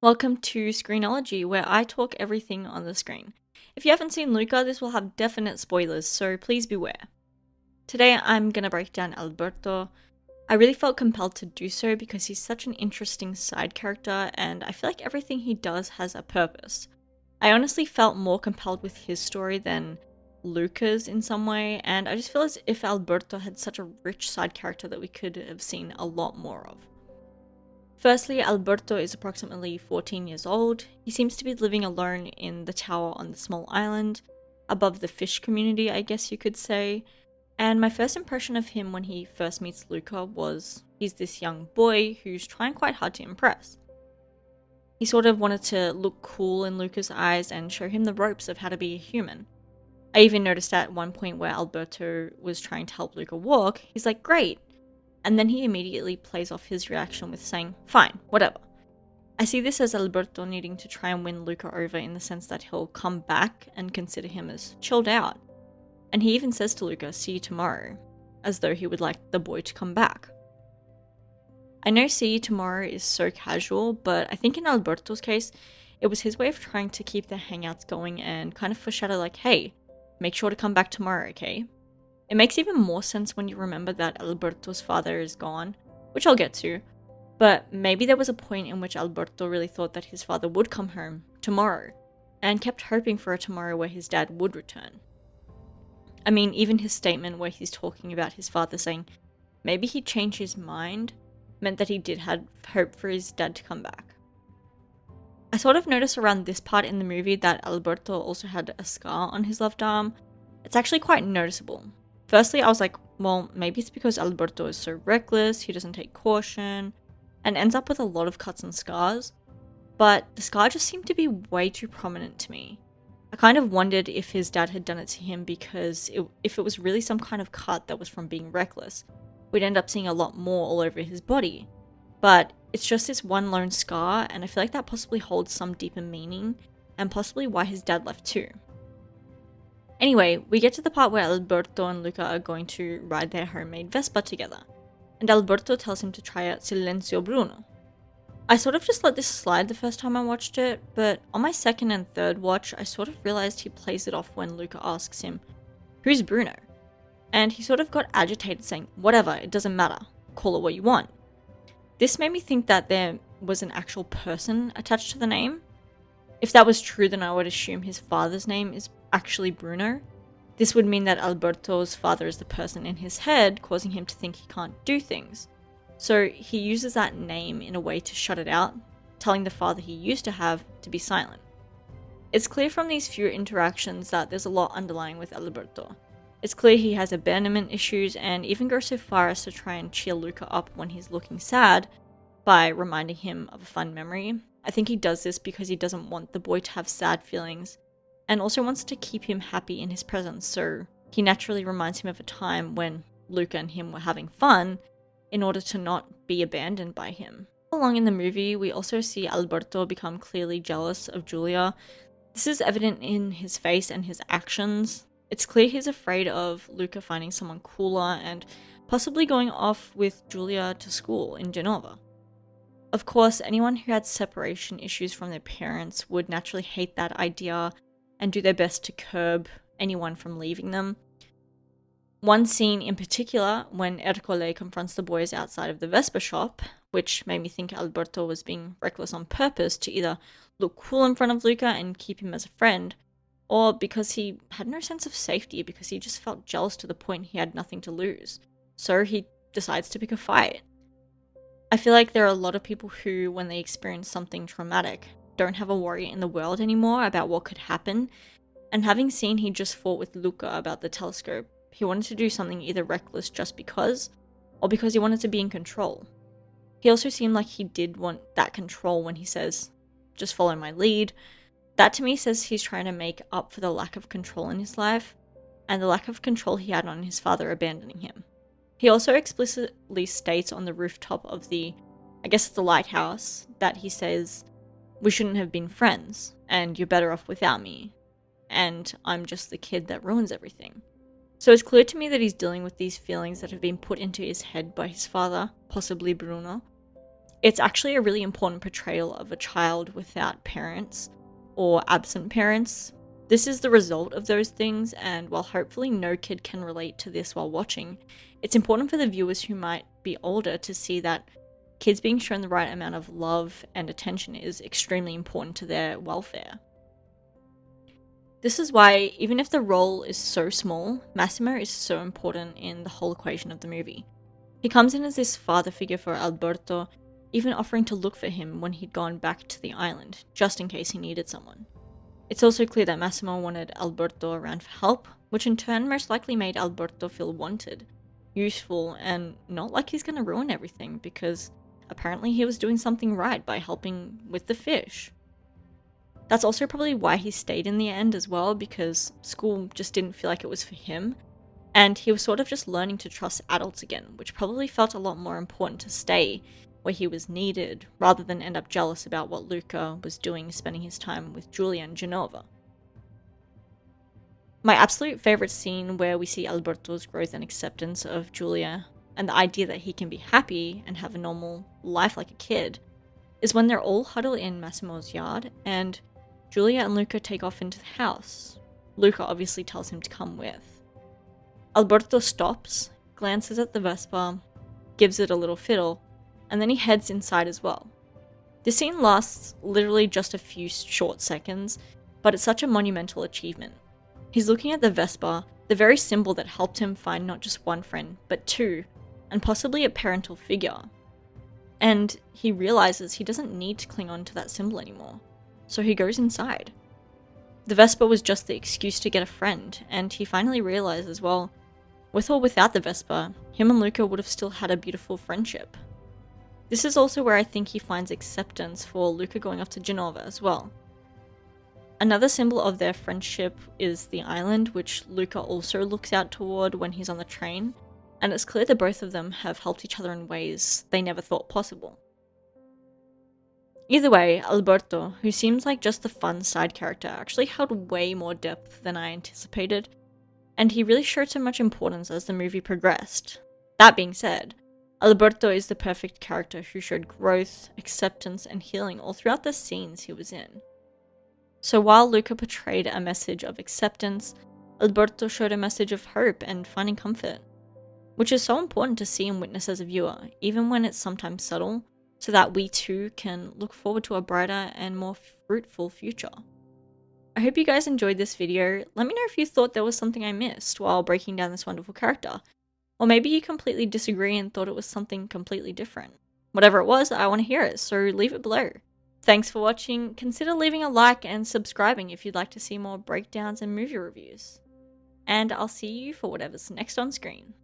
Welcome to Screenology, where I talk everything on the screen. If you haven't seen Luca, this will have definite spoilers, so please beware. Today I'm gonna break down Alberto. I really felt compelled to do so because he's such an interesting side character, and I feel like everything he does has a purpose. I honestly felt more compelled with his story than Luca's in some way, and I just feel as if Alberto had such a rich side character that we could have seen a lot more of. Firstly, Alberto is approximately 14 years old. He seems to be living alone in the tower on the small island, above the fish community, I guess you could say. And my first impression of him when he first meets Luca was he's this young boy who's trying quite hard to impress. He sort of wanted to look cool in Luca's eyes and show him the ropes of how to be a human. I even noticed at one point where Alberto was trying to help Luca walk, he's like, "Great." And then he immediately plays off his reaction with saying, "Fine, whatever." I see this as Alberto needing to try and win Luca over in the sense that he'll come back and consider him as chilled out. And he even says to Luca, "See you tomorrow," as though he would like the boy to come back. I know "see you tomorrow" is so casual, but I think in Alberto's case, it was his way of trying to keep the hangouts going and kind of foreshadow like, "Hey, make sure to come back tomorrow, okay?" It makes even more sense when you remember that Alberto's father is gone, which I'll get to, but maybe there was a point in which Alberto really thought that his father would come home tomorrow, and kept hoping for a tomorrow where his dad would return. I mean, even his statement where he's talking about his father saying maybe he'd change his mind meant that he did have hope for his dad to come back. I sort of noticed around this part in the movie that Alberto also had a scar on his left arm. It's actually quite noticeable. Firstly, I was like, well, maybe it's because Alberto is so reckless, he doesn't take caution, and ends up with a lot of cuts and scars. But the scar just seemed to be way too prominent to me. I kind of wondered if his dad had done it to him because if it was really some kind of cut that was from being reckless, we'd end up seeing a lot more all over his body. But it's just this one lone scar, and I feel like that possibly holds some deeper meaning, and possibly why his dad left too. Anyway, we get to the part where Alberto and Luca are going to ride their homemade Vespa together, and Alberto tells him to try out Silenzio Bruno. I sort of just let this slide the first time I watched it, but on my second and third watch, I sort of realized he plays it off when Luca asks him, "Who's Bruno?" And he sort of got agitated saying, "Whatever, it doesn't matter, call it what you want." This made me think that there was an actual person attached to the name. If that was true, then I would assume his father's name is actually Bruno. This would mean that Alberto's father is the person in his head, causing him to think he can't do things. So he uses that name in a way to shut it out, telling the father he used to have to be silent. It's clear from these few interactions that there's a lot underlying with Alberto. It's clear he has abandonment issues and even goes so far as to try and cheer Luca up when he's looking sad by reminding him of a fun memory. I think he does this because he doesn't want the boy to have sad feelings and also wants to keep him happy in his presence, so he naturally reminds him of a time when Luca and him were having fun in order to not be abandoned by him. Along in the movie, we also see Alberto become clearly jealous of Giulia. This is evident in his face and his actions. It's clear he's afraid of Luca finding someone cooler and possibly going off with Giulia to school in Genova. Of course, anyone who had separation issues from their parents would naturally hate that idea and do their best to curb anyone from leaving them. One scene in particular, when Ercole confronts the boys outside of the Vespa shop, which made me think Alberto was being reckless on purpose to either look cool in front of Luca and keep him as a friend, or because he had no sense of safety because he just felt jealous to the point he had nothing to lose. So he decides to pick a fight. I feel like there are a lot of people who, when they experience something traumatic, don't have a worry in the world anymore about what could happen, and having seen he just fought with Luca about the telescope, he wanted to do something either reckless just because, or because he wanted to be in control. He also seemed like he did want that control when he says, "Just follow my lead." That to me says he's trying to make up for the lack of control in his life, and the lack of control he had on his father abandoning him. He also explicitly states on the rooftop of the lighthouse, that he says, "We shouldn't have been friends, and you're better off without me, and I'm just the kid that ruins everything." So it's clear to me that he's dealing with these feelings that have been put into his head by his father, possibly Bruno. It's actually a really important portrayal of a child without parents or absent parents. This is the result of those things, and while hopefully no kid can relate to this while watching, it's important for the viewers who might be older to see that kids being shown the right amount of love and attention is extremely important to their welfare. This is why, even if the role is so small, Massimo is so important in the whole equation of the movie. He comes in as this father figure for Alberto, even offering to look for him when he'd gone back to the island, just in case he needed someone. It's also clear that Massimo wanted Alberto around for help, which in turn most likely made Alberto feel wanted, useful, and not like he's gonna ruin everything, because apparently he was doing something right by helping with the fish. That's also probably why he stayed in the end as well, because school just didn't feel like it was for him, and he was sort of just learning to trust adults again, which probably felt a lot more important to stay where he was needed, rather than end up jealous about what Luca was doing spending his time with Julia and Genova. My absolute favourite scene where we see Alberto's growth and acceptance of Julia, and the idea that he can be happy and have a normal life like a kid, is when they're all huddled in Massimo's yard, and Julia and Luca take off into the house. Luca obviously tells him to come with. Alberto stops, glances at the Vespa, gives it a little fiddle, and then he heads inside as well. This scene lasts literally just a few short seconds, but it's such a monumental achievement. He's looking at the Vespa, the very symbol that helped him find not just one friend, but two, and possibly a parental figure. And he realizes he doesn't need to cling on to that symbol anymore, so he goes inside. The Vespa was just the excuse to get a friend, and he finally realizes, well, with or without the Vespa, him and Luca would have still had a beautiful friendship. This is also where I think he finds acceptance for Luca going off to Genova as well. Another symbol of their friendship is the island, which Luca also looks out toward when he's on the train, and it's clear that both of them have helped each other in ways they never thought possible. Either way, Alberto, who seems like just the fun side character, actually held way more depth than I anticipated, and he really showed so much importance as the movie progressed. That being said, Alberto is the perfect character who showed growth, acceptance, and healing all throughout the scenes he was in. So while Luca portrayed a message of acceptance, Alberto showed a message of hope and finding comfort, which is so important to see and witness as a viewer, even when it's sometimes subtle, so that we too can look forward to a brighter and more fruitful future. I hope you guys enjoyed this video. Let me know if you thought there was something I missed while breaking down this wonderful character. Or maybe you completely disagree and thought it was something completely different. Whatever it was, I want to hear it, so leave it below. Thanks for watching. Consider leaving a like and subscribing if you'd like to see more breakdowns and movie reviews. And I'll see you for whatever's next on screen.